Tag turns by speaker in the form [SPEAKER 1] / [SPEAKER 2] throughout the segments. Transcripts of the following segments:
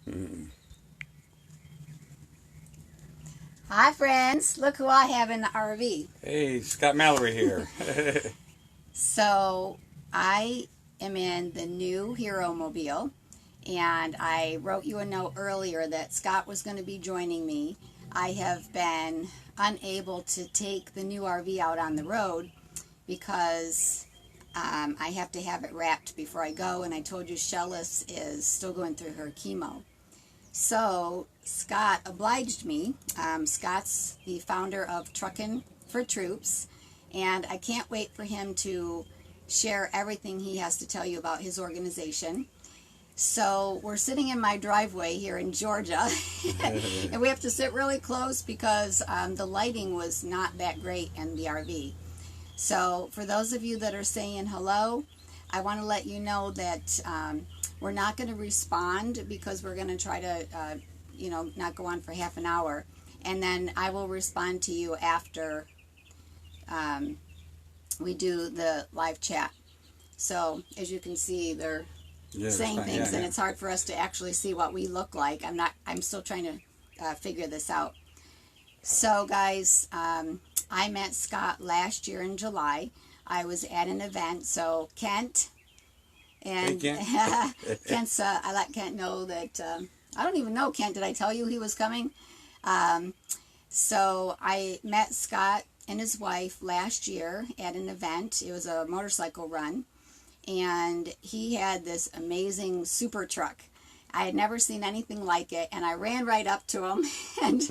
[SPEAKER 1] Mm.
[SPEAKER 2] Hi friends, look who I have in the RV.
[SPEAKER 1] Hey, Scott Mallory here.
[SPEAKER 2] So I am in the new Hero Mobile, and I wrote you a note earlier that Scott was going to be joining me. I have been unable to take the new RV out on the road because I have to have it wrapped before I go, and I told you Shellis is still going through her chemo. So Scott obliged me. Scott's the founder of Truckin4Troops, and I can't wait for him to share everything he has to tell you about his organization. So we're sitting in my driveway here in Georgia, and we have to sit really close because the lighting was not that great in the RV. So for those of you that are saying hello, I want to let you know that we're not going to respond because we're going to try to, not go on for half an hour. And then I will respond to you after we do the live chat. So as you can see, they're saying things, and it's hard for us to actually see what we look like. I'm still trying to figure this out. So guys, I met Scott last year in July. I was at an event, so Kent, and
[SPEAKER 1] Hey,
[SPEAKER 2] Kent's, I let Kent know that, I don't even know, Kent, did I tell you he was coming? So I met Scott and his wife last year at an event. It was a motorcycle run, and he had this amazing super truck. I had never seen anything like it, and I ran right up to him, and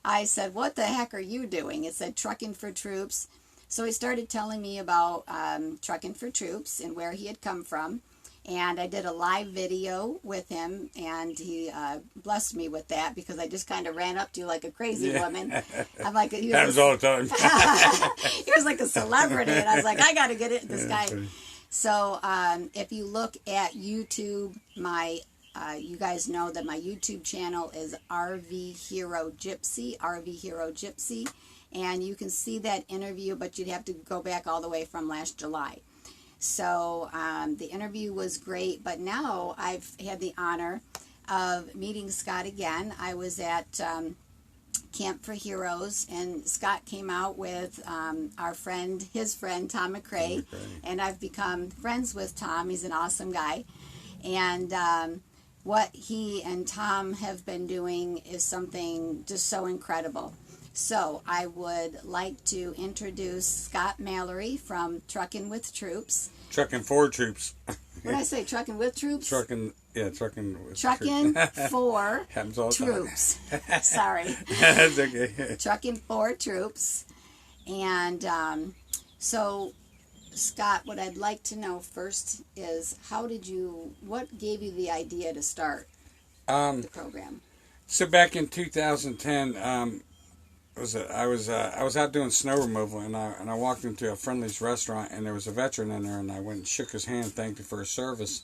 [SPEAKER 2] I said, "What the heck are you doing?" It said Truckin4Troops. So he started telling me about Truckin4Troops and where he had come from. And I did a live video with him, and he blessed me with that because I just kind of ran up to you like a crazy woman. I'm like,
[SPEAKER 1] happens all the time.
[SPEAKER 2] He was like a celebrity, and I was like, I got to get it, this guy. So if you look at YouTube, you guys know that my YouTube channel is RV Hero Gypsy, and you can see that interview, but you'd have to go back all the way from last July. So the interview was great, but now I've had the honor of meeting Scott again. I was at Camp for Heroes, and Scott came out with his friend Tom McCrae, and I've become friends with Tom. He's an awesome guy, and what he and Tom have been doing is something just so incredible. So I would like to introduce Scott Mallory from Truckin4Troops.
[SPEAKER 1] Truckin4Troops.
[SPEAKER 2] What did I say? Truckin4Troops?
[SPEAKER 1] Truckin4Troops.
[SPEAKER 2] Sorry.
[SPEAKER 1] That's okay.
[SPEAKER 2] Truckin4Troops. And so, Scott, what I'd like to know first is what gave you the idea to start the program?
[SPEAKER 1] So back in 2010, I was out doing snow removal, and I walked into a Friendly's restaurant, and there was a veteran in there, and I went and shook his hand, thanked him for his service,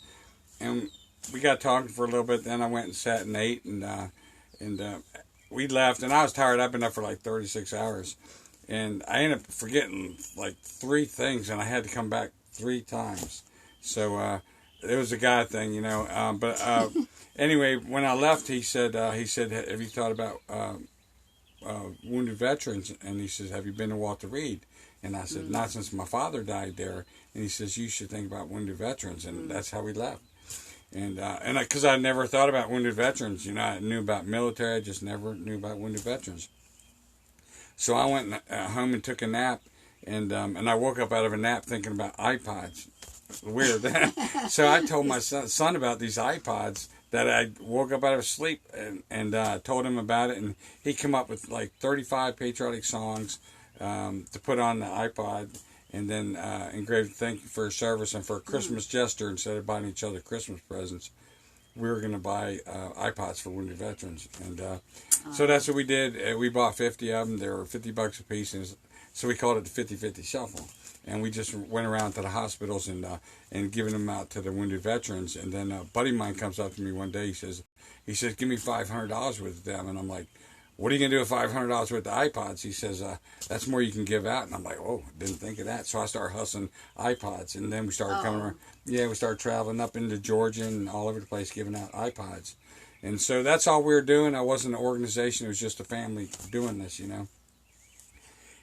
[SPEAKER 1] and we got talking for a little bit. Then I went and sat and ate, and we left, and I was tired. I've been up for like 36 hours, and I ended up forgetting like 3 things, and I had to come back 3 times. So it was a guy thing, But anyway, when I left, he said, "Have you thought about wounded veterans?" And he says, "Have you been to Walter Reed?" And I said, "Not since my father died there." And he says, "You should think about wounded veterans." And that's how we left. And because I never thought about wounded veterans, I knew about military, I just never knew about wounded veterans. So I went home and took a nap, and I woke up out of a nap thinking about iPods. Weird. So I told my son about these iPods that I woke up out of sleep and told him about it, and he came up with like 35 patriotic songs to put on the iPod, and then engraved "Thank you for your service," and for a Christmas gesture, instead of buying each other Christmas presents, we were going to buy iPods for wounded veterans, and so that's what we did. We bought 50 of them. They were $50 a piece, and so we called it the 50-50 Shuffle. And we just went around to the hospitals and giving them out to the wounded veterans. And then a buddy of mine comes up to me one day. He says, "Give me $500 worth of them." And I'm like, "What are you going to do with $500 worth of iPods?" He says, "That's more you can give out." And I'm like, "Oh, didn't think of that." So I started hustling iPods. And then we started coming around. Yeah, we started traveling up into Georgia and all over the place giving out iPods. And so that's all we were doing. I wasn't an organization. It was just a family doing this, And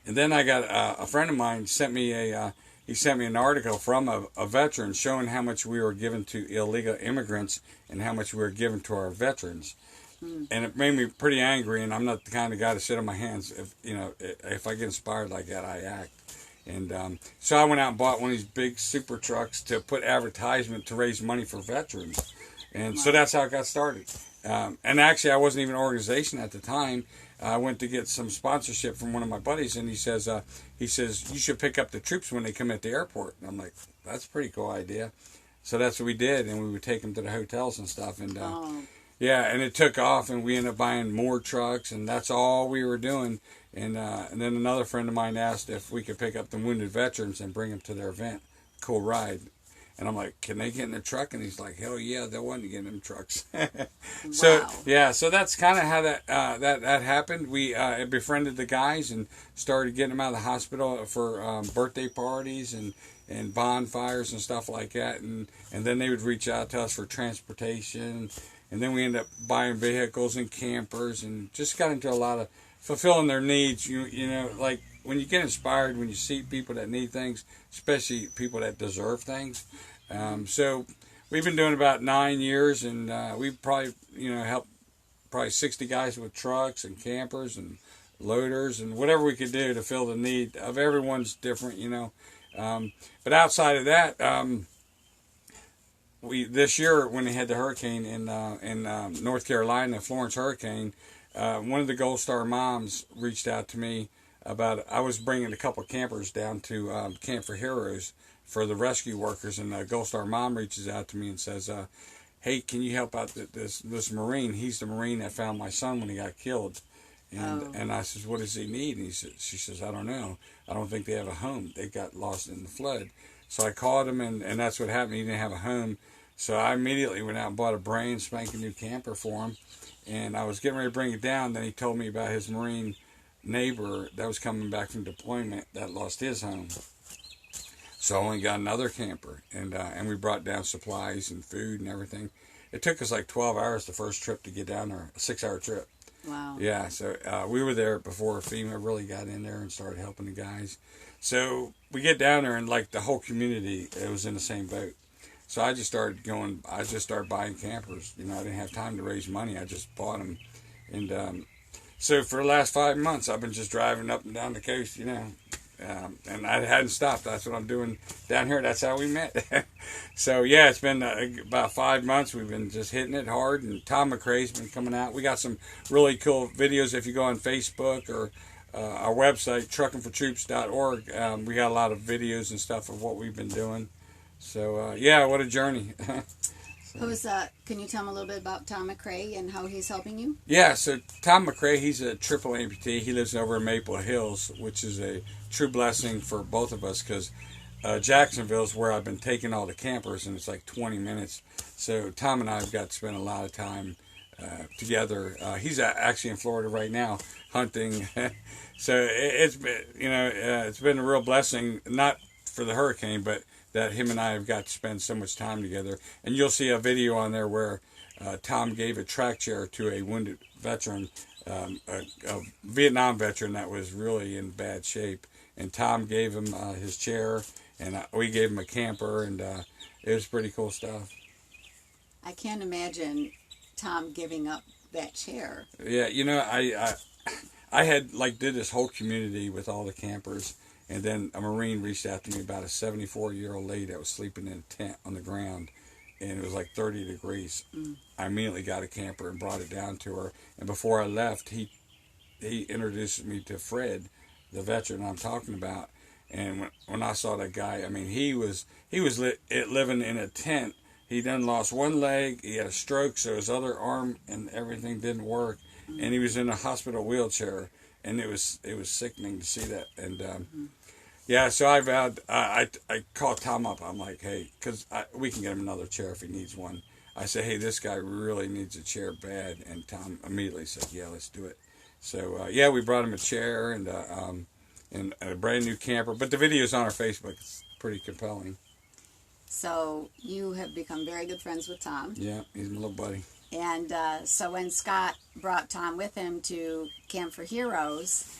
[SPEAKER 1] then I got a friend of mine sent me he sent me an article from a veteran showing how much we were giving to illegal immigrants and how much we were giving to our veterans. And it made me pretty angry, and I'm not the kind of guy to sit on my hands. If I get inspired like that, I act. And so I went out and bought one of these big super trucks to put advertisement to raise money for veterans. And so that's how it got started. And actually, I wasn't even an organization at the time. I went to get some sponsorship from one of my buddies, and he says, you should pick up the troops when they come at the airport. And I'm like, that's a pretty cool idea. So that's what we did, and we would take them to the hotels and stuff. And yeah, and it took off, and we ended up buying more trucks, and that's all we were doing. And then another friend of mine asked if we could pick up the wounded veterans and bring them to their event. Cool ride. And I'm like, can they get in the truck? And he's like, hell yeah, they want to get in them trucks. So that's kind of how that happened. We befriended the guys and started getting them out of the hospital for birthday parties and bonfires and stuff like that. And then they would reach out to us for transportation. And then we ended up buying vehicles and campers and just got into a lot of fulfilling their needs. Like when you get inspired, when you see people that need things, especially people that deserve things. So we've been doing about 9 years, and we've probably, helped probably 60 guys with trucks and campers and loaders and whatever we could do to fill the need of everyone's different, But outside of that, this year when they had the hurricane in North Carolina, Florence hurricane, one of the Gold Star moms reached out to me about I was bringing a couple of campers down to Camp for Heroes for the rescue workers, and the Gold Star mom reaches out to me and says, "Hey, can you help out this Marine? He's the Marine that found my son when he got killed." And I says, "What does he need?" And she says, "I don't know. I don't think they have a home. They got lost in the flood." So I called him, and that's what happened. He didn't have a home. So I immediately went out and bought a brand spanking new camper for him. And I was getting ready to bring it down. Then he told me about his Marine neighbor that was coming back from deployment that lost his home. So I only got another camper. And we brought down supplies and food and everything. It took us like 12 hours the first trip to get down there, a 6-hour trip.
[SPEAKER 2] Wow.
[SPEAKER 1] Yeah, so we were there before FEMA really got in there and started helping the guys. So we get down there, and like the whole community, it was in the same boat. So I just started buying campers. I didn't have time to raise money. I just bought them. And so for the last 5 months, I've been just driving up and down the coast, and I hadn't stopped. That's what I'm doing down here. That's how we met. So yeah, it's been about 5 months. We've been just hitting it hard, and Tom McRae's been coming out. We got some really cool videos if you go on Facebook or our website, Truckin4Troops.org. We got a lot of videos and stuff of what we've been doing. So yeah, what a journey.
[SPEAKER 2] Can you tell me a little bit about Tom McRae and how he's helping you?
[SPEAKER 1] Yeah, so Tom McRae, he's a triple amputee. He lives over in Maple Hills, which is a true blessing for both of us because Jacksonville is where I've been taking all the campers, and it's like 20 minutes. So Tom and I have got to spend a lot of time together. He's actually in Florida right now hunting. So it's been, it's been a real blessing, not for the hurricane, but that him and I have got to spend so much time together. And you'll see a video on there where Tom gave a track chair to a wounded veteran, a Vietnam veteran that was really in bad shape. And Tom gave him his chair, and we gave him a camper, and it was pretty cool stuff.
[SPEAKER 2] I can't imagine Tom giving up that chair.
[SPEAKER 1] Yeah, I had did this whole community with all the campers. And then a Marine reached out to me about a 74-year-old lady that was sleeping in a tent on the ground, and it was like 30 degrees. I immediately got a camper and brought it down to her. And before I left, he introduced me to Fred, the veteran I'm talking about. And when I saw that guy, I mean, he was living in a tent. He done lost one leg. He had a stroke, so his other arm and everything didn't work, and he was in a hospital wheelchair. And it was sickening to see that. And yeah, so I vowed, I called Tom up. I'm like, hey, because we can get him another chair if he needs one. I said, hey, this guy really needs a chair bad. And Tom immediately said, yeah, let's do it. So yeah, we brought him a chair and a brand new camper. But the video's on our Facebook. It's pretty compelling.
[SPEAKER 2] So you have become very good friends with Tom.
[SPEAKER 1] Yeah, he's my little buddy.
[SPEAKER 2] And so when Scott brought Tom with him to Camp for Heroes,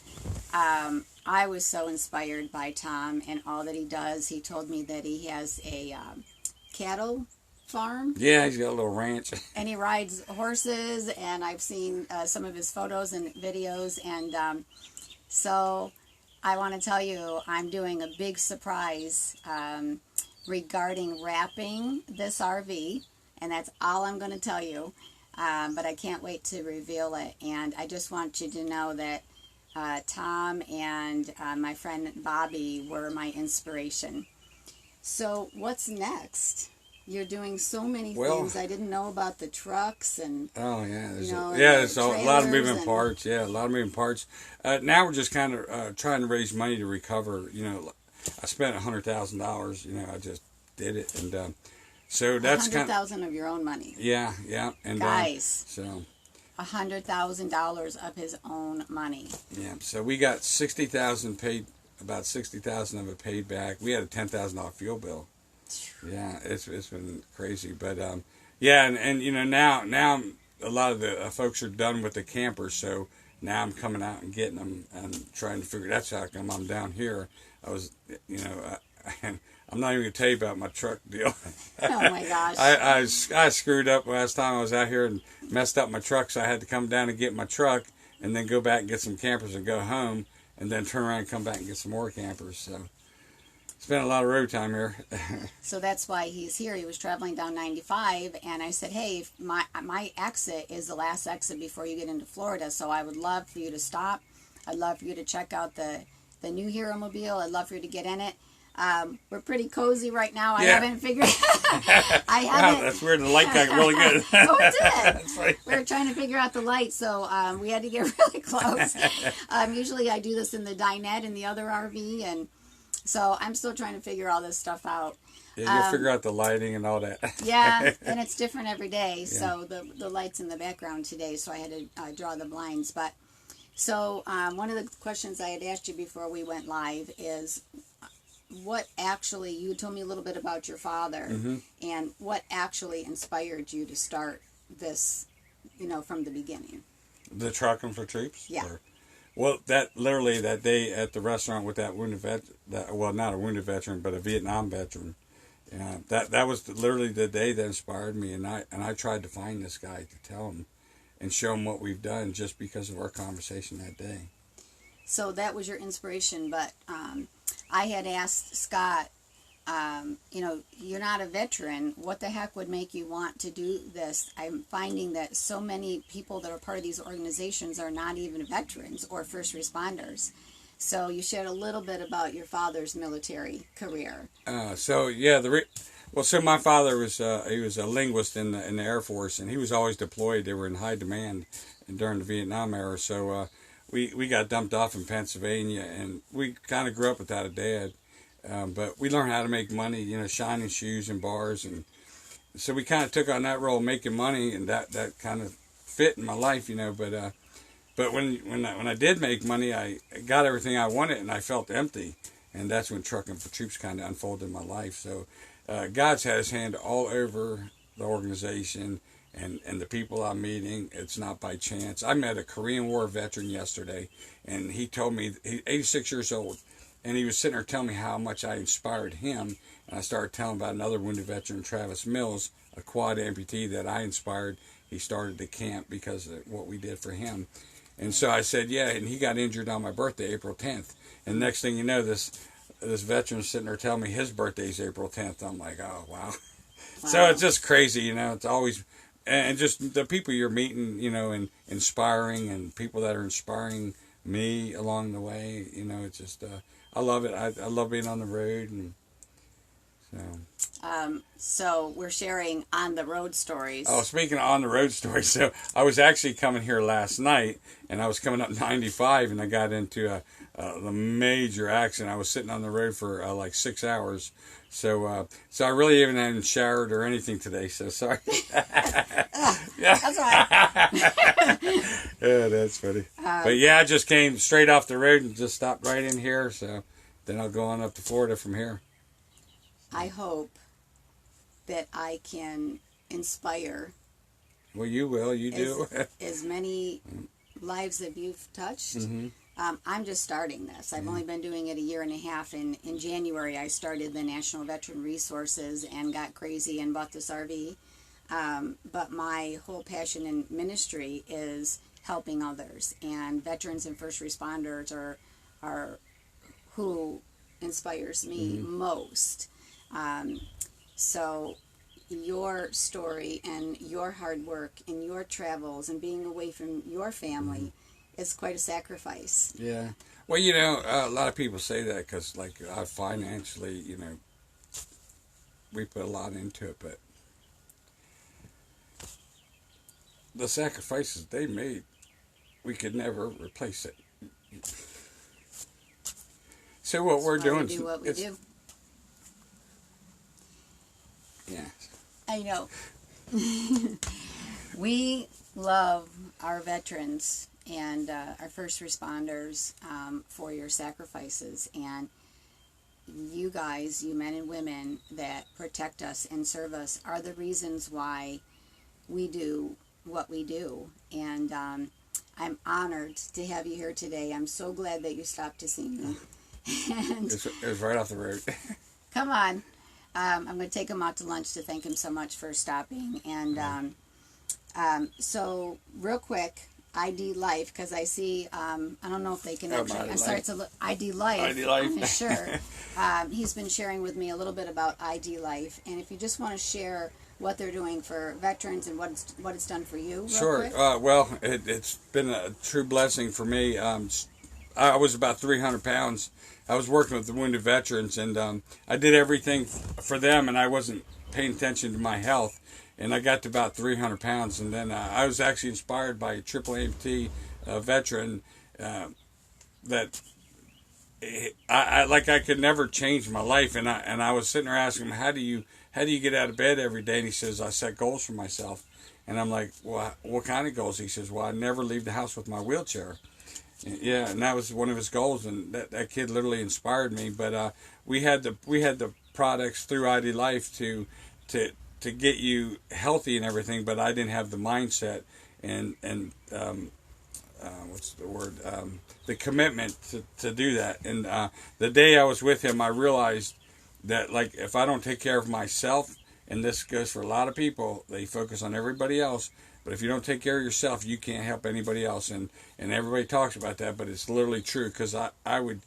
[SPEAKER 2] I was so inspired by Tom and all that he does. He told me that he has a cattle farm.
[SPEAKER 1] Yeah, he's got a little ranch.
[SPEAKER 2] And he rides horses, and I've seen some of his photos and videos. And so I want to tell you, I'm doing a big surprise regarding wrapping this RV. And that's all I'm going to tell you. But I can't wait to reveal it. And I just want you to know that Tom and my friend Bobby were my inspiration. So what's next? You're doing so many things. I didn't know about the trucks and
[SPEAKER 1] oh yeah,
[SPEAKER 2] there's
[SPEAKER 1] a lot of moving parts. Yeah, a lot of moving parts. Now we're just kind of trying to raise money to recover. I spent $100,000. I just did it, and so that's
[SPEAKER 2] $100,000 of your own money.
[SPEAKER 1] Yeah, and
[SPEAKER 2] guys,
[SPEAKER 1] so
[SPEAKER 2] $100,000 of his own money.
[SPEAKER 1] Yeah, so we got $60,000 paid. About $60,000 of it paid back. We had a $10,000 fuel bill. Yeah, it's been crazy, but yeah, and now a lot of the folks are done with the campers, so now I'm coming out and getting them and trying to figure. That's how come I'm down here. I was, I'm not even gonna tell you about my truck deal.
[SPEAKER 2] Oh my gosh!
[SPEAKER 1] I screwed up last time I was out here and messed up my truck, so I had to come down and get my truck and then go back and get some campers and go home. And then turn around and come back and get some more campers. So, spent a lot of road time here.
[SPEAKER 2] So that's why he's here. He was traveling down 95, and I said, hey, my exit is the last exit before you get into Florida, so I would love for you to stop. I'd love for you to check out the new Hero Mobile. I'd love for you to get in it. We're pretty cozy right now. I haven't figured. I haven't.
[SPEAKER 1] Wow, that's weird. The light got really good.
[SPEAKER 2] Oh, it did.
[SPEAKER 1] That's right.
[SPEAKER 2] We were trying to figure out the light, so we had to get really close. Usually, I do this in the dinette in the other RV, and so I'm still trying to figure all this stuff out.
[SPEAKER 1] Yeah, you'll figure out the lighting and all that.
[SPEAKER 2] Yeah, and it's different every day. So the light's in the background today, so I had to draw the blinds. But so one of the questions I had asked you before we went live is, what actually, you told me a little bit about your father, and what actually inspired you to start this, from the beginning?
[SPEAKER 1] The Truckin4Troops?
[SPEAKER 2] Yeah.
[SPEAKER 1] Well, that day at the restaurant with that wounded not a wounded veteran, but a Vietnam veteran. Yeah, that was literally the day that inspired me, and I tried to find this guy to tell him and show him what we've done just because of our conversation that day. So
[SPEAKER 2] that was your inspiration, but I had asked Scott, you're not a veteran. What the heck would make you want to do this? I'm finding that so many people that are part of these organizations are not even veterans or first responders. So you shared a little bit about your father's military career.
[SPEAKER 1] So my father was he was a linguist in the Air Force, and he was always deployed. They were in high demand during the Vietnam era. So we got dumped off in Pennsylvania, and we kind of grew up without a dad. But we learned how to make money, shining shoes in bars, and so we kind of took on that role, making money, and that kind of fit in my life, But when I did make money, I got everything I wanted, and I felt empty, and that's when Truckin4Troops kind of unfolded in my life. So God's had His hand all over the organization and the people I'm meeting. It's not by chance. I met a Korean War veteran yesterday, and he told me, he's 86 years old, and he was sitting there telling me how much I inspired him. And I started telling about another wounded veteran, Travis Mills, a quad amputee that I inspired. He started the camp because of what we did for him. And so I said, yeah, and he got injured on my birthday, April 10th. And next thing you know, this veteran's sitting there telling me his birthday's April 10th. I'm like, oh, wow. So it's just crazy, It's always, and just the people you're meeting, and inspiring, and people that are inspiring me along the way, it's just, I love it. I love being on the road, and so.
[SPEAKER 2] So we're sharing on the road stories.
[SPEAKER 1] Oh, speaking of on the road stories, so I was actually coming here last night, and I was coming up 95, and I got into a major accident. I was sitting on the road for like 6 hours, so I really haven't showered or anything today. So sorry.
[SPEAKER 2] Yeah, that's right.
[SPEAKER 1] Yeah, that's funny. But yeah, I just came straight off the road and just stopped right in here. So then I'll go on up to Florida from here.
[SPEAKER 2] I hope that I can inspire
[SPEAKER 1] Well, you will. You do.
[SPEAKER 2] as many lives that you've touched. I'm just starting this. I've only been doing it a year and a half. In January, I started the National Veteran Resources and got crazy and bought this RV. But my whole passion in ministry is helping others. And veterans and first responders are who inspires me most. So your story and your hard work and your travels and being away from your family is quite a sacrifice.
[SPEAKER 1] Yeah. Well, you know, a lot of people say that because, like, financially, you know, we put a lot into it, but the sacrifices they made, we could never replace it. So what we're doing,
[SPEAKER 2] we do what we do.
[SPEAKER 1] Yeah.
[SPEAKER 2] I know. We love our veterans and our first responders for your sacrifices, and you guys, you men and women that protect us and serve us, are the reasons why we do what we do. And I'm honored to have you here today. I'm so glad that you stopped to see me. And
[SPEAKER 1] it was right off the road.
[SPEAKER 2] come on. I'm going to take him out to lunch to thank him so much for stopping. And so, real quick, ID Life, because I see, I don't know if they can actually, I'm sorry, it's a ID Life.
[SPEAKER 1] ID Life.
[SPEAKER 2] Sure. He's been sharing with me a little bit about ID Life. And if you just want to share what they're doing for veterans and what it's done for you,
[SPEAKER 1] Sure. Well, it's been a true blessing for me. I was about 300 pounds. I was working with the wounded veterans, and I did everything for them, and I wasn't paying attention to my health. And I got to about 300 pounds, and then I was actually inspired by a triple amputee veteran that I could never change my life, and I was sitting there asking him, how do you get out of bed every day? And he says, I set goals for myself. And I'm like, well, what kind of goals? He says, well, I never leave the house with my wheelchair. Yeah, and that was one of his goals, and that kid literally inspired me. But we had the products through ID Life to get you healthy and everything, but I didn't have the mindset and what's the word, the commitment to do that. And the day I was with him, I realized that, like, if I don't take care of myself, and this goes for a lot of people, they focus on everybody else, but if you don't take care of yourself, you can't help anybody else. And everybody talks about that, but it's literally true, because I would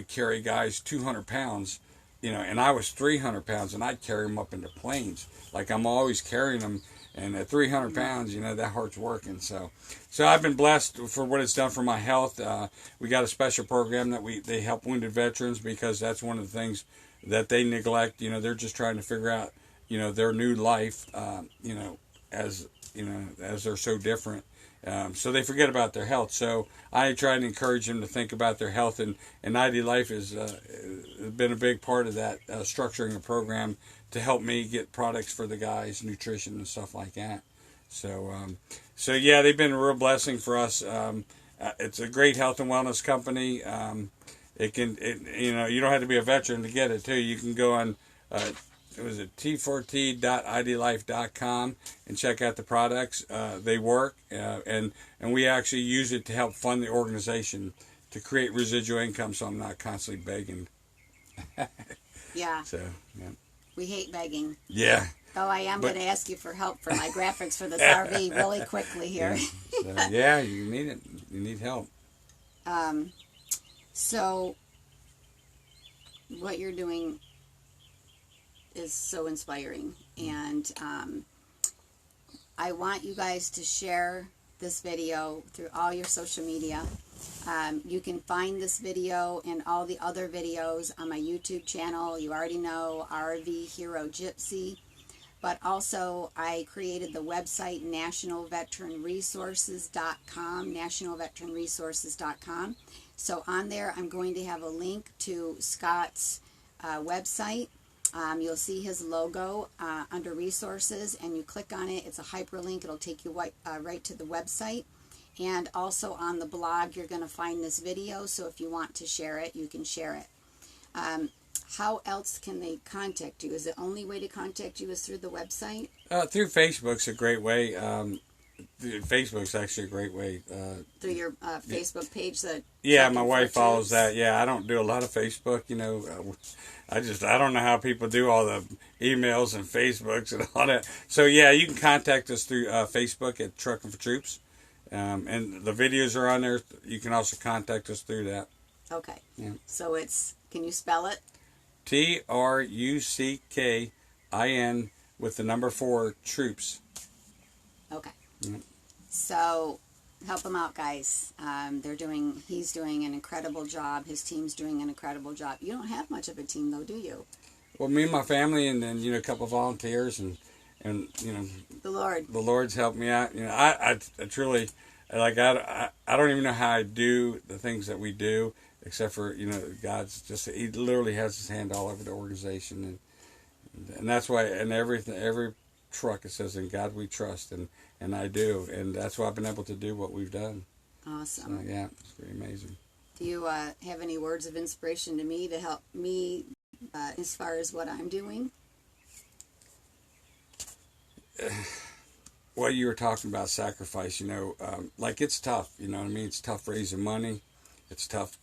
[SPEAKER 1] carry guys 200 pounds, you know, and I was 300 pounds, and I'd carry them up into planes. Like, I'm always carrying them, and at 300 pounds, you know, that heart's working. So I've been blessed for what it's done for my health. We got a special program that they help wounded veterans, because that's one of the things that they neglect. You know, they're just trying to figure out, you know, their new life, as they're so different. So they forget about their health. So I try to encourage them to think about their health, and ID Life has been a big part of that, structuring a program to help me get products for the guys, nutrition and stuff like that. So yeah, they've been a real blessing for us. It's a great health and wellness company. You don't have to be a veteran to get it too. You can go on, T4T.idlife.com and check out the products. They work, and we actually use it to help fund the organization to create residual income, so I'm not constantly begging.
[SPEAKER 2] Yeah.
[SPEAKER 1] So, yeah.
[SPEAKER 2] We hate begging.
[SPEAKER 1] Yeah.
[SPEAKER 2] Oh, I am going to ask you for help for my graphics for this RV really quickly here.
[SPEAKER 1] Yeah, you need it. You need help.
[SPEAKER 2] So, what you're doing is so inspiring, and I want you guys to share this video through all your social media. You can find this video and all the other videos on my YouTube channel. You already know, RV Hero Gypsy. But also, I created the website nationalveteranresources.com, nationalveteranresources.com. So on there, I'm going to have a link to Scott's website. You'll see his logo under resources, and you click on it. It's a hyperlink. It'll take you right to the website. And also on the blog, you're going to find this video. So if you want to share it, you can share it. How else can they contact you? Is the only way to contact you is through the website?
[SPEAKER 1] Through Facebook's a great way. Facebook's actually a great way.
[SPEAKER 2] Through your Facebook page that...
[SPEAKER 1] Yeah, my wife follows
[SPEAKER 2] Truckin4Troops?
[SPEAKER 1] that. Yeah, I don't do a lot of Facebook. I don't know how people do all the emails and Facebooks and all that. So yeah, you can contact us through Facebook at Truckin4Troops, and the videos are on there. You can also contact us through that.
[SPEAKER 2] Okay.
[SPEAKER 1] Yeah.
[SPEAKER 2] So it's, can you spell it?
[SPEAKER 1] Truckin with the number 4 troops.
[SPEAKER 2] Okay.
[SPEAKER 1] Yeah.
[SPEAKER 2] So help them out, guys. He's doing an incredible job. His team's doing an incredible job. You don't have much of a team though, do you?
[SPEAKER 1] Well, me and my family, and then a couple of volunteers, and
[SPEAKER 2] The Lord.
[SPEAKER 1] the Lord's helped me out. I truly, like, I don't even know how I do the things that we do, except for God's just, He literally has His hand all over the organization, and that's why in every truck it says, "In God we trust," and I do, and that's why I've been able to do what we've done.
[SPEAKER 2] Awesome.
[SPEAKER 1] So, yeah, it's pretty amazing.
[SPEAKER 2] Do you have any words of inspiration to me to help me as far as what I'm doing?
[SPEAKER 1] Well, you were talking about sacrifice, like it's tough, you know what I mean? It's tough raising money. It's tough,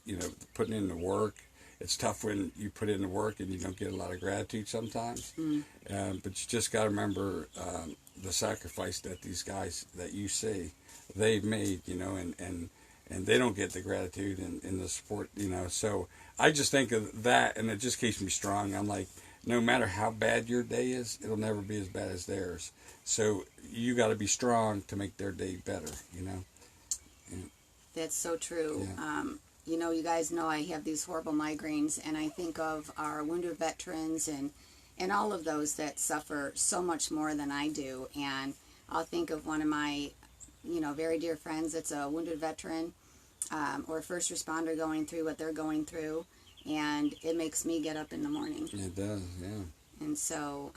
[SPEAKER 1] putting in the work. It's tough when you put in the work and you don't get a lot of gratitude sometimes. But you just got to remember the sacrifice that these guys that you see, they've made, and they don't get the gratitude and the support, So I just think of that, and it just keeps me strong. I'm like, no matter how bad your day is, it'll never be as bad as theirs. So you got to be strong to make their day better, And,
[SPEAKER 2] That's so true.
[SPEAKER 1] Yeah.
[SPEAKER 2] You guys know I have these horrible migraines, and I think of our wounded veterans and all of those that suffer so much more than I do. And I'll think of one of my, very dear friends that's a wounded veteran or a first responder going through what they're going through, and it makes me get up in the morning.
[SPEAKER 1] It does, yeah.
[SPEAKER 2] And so,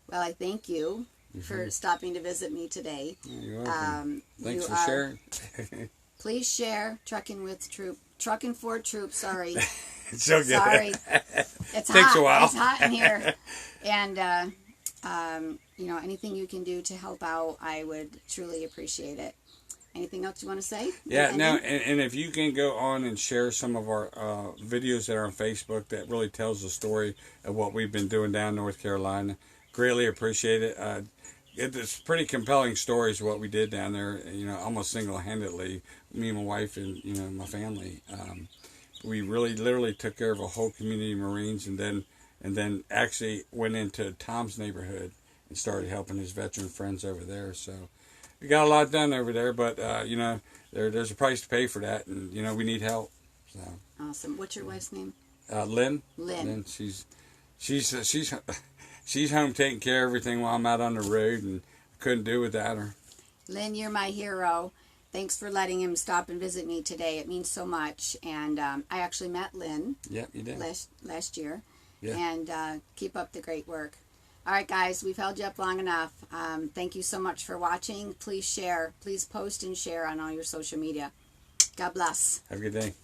[SPEAKER 2] well, I thank you for stopping to visit me today.
[SPEAKER 1] Yeah, you're welcome. Thanks for sharing.
[SPEAKER 2] Please share Truckin4Troops. Sorry.
[SPEAKER 1] It's so good.
[SPEAKER 2] Sorry. It's hot.
[SPEAKER 1] Takes a while.
[SPEAKER 2] It's hot in here. And, anything you can do to help out, I would truly appreciate it. Anything else you want to say?
[SPEAKER 1] Yeah, no, and if you can go on and share some of our videos that are on Facebook that really tells the story of what we've been doing down in North Carolina, greatly appreciate it. It's pretty compelling stories of what we did down there, almost single-handedly, me and my wife and, my family. We really literally took care of a whole community of Marines, and then actually went into Tom's neighborhood and started helping his veteran friends over there. So we got a lot done over there, but, there's a price to pay for that, and, we need help. So.
[SPEAKER 2] Awesome. What's your wife's name?
[SPEAKER 1] Lynn.
[SPEAKER 2] Lynn.
[SPEAKER 1] She's home taking care of everything while I'm out on the road, and I couldn't do without her.
[SPEAKER 2] Lynn, you're my hero. Thanks for letting him stop and visit me today. It means so much. And I actually met Lynn.
[SPEAKER 1] Yep, you did.
[SPEAKER 2] Last year.
[SPEAKER 1] Yeah.
[SPEAKER 2] And keep up the great work. All right, guys, we've held you up long enough. Thank you so much for watching. Please share. Please post and share on all your social media. God bless.
[SPEAKER 1] Have a good day.